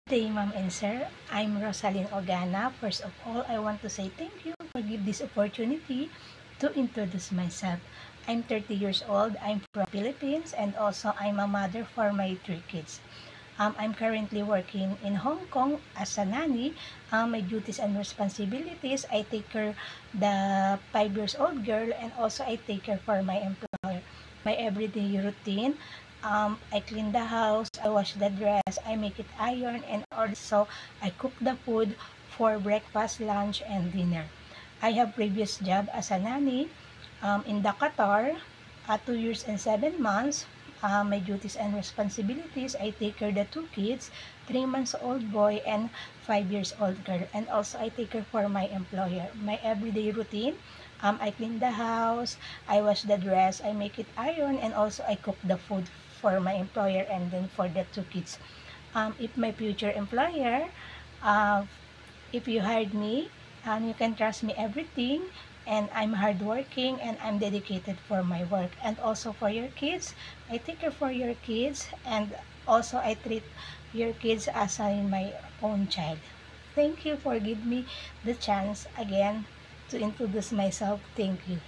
Good day, Ma'am and Sir. I'm Rosalyn Ogana. First of all, I want to say thank you for giving this opportunity to introduce myself. I'm 30 years old. I'm from Philippines, and also I'm a mother for my 3 kids. I'm currently working in Hong Kong as a nanny. My duties and responsibilities, I take care the 5 years old girl, and also I take care for my employer. My everyday routine, I clean the house, I wash the dress, I make it iron, and also I cook the food for breakfast, lunch, and dinner. I have previous job as a nanny in the Qatar, 2 years and 7 months. My duties and responsibilities, I take care the 2 kids, 3 months old boy and 5 years old girl. And also I take care for my employer. My everyday routine, I clean the house, I wash the dress, I make it iron, and also I cook the food for my employer and then for the 2 kids. If my future employer, uh, if you hired me, you can trust me everything, and I'm hardworking and I'm dedicated for my work. And also for your kids, I take care for your kids, and also I treat your kids as my own child. Thank you for giving me the chance again to introduce myself. Thank you.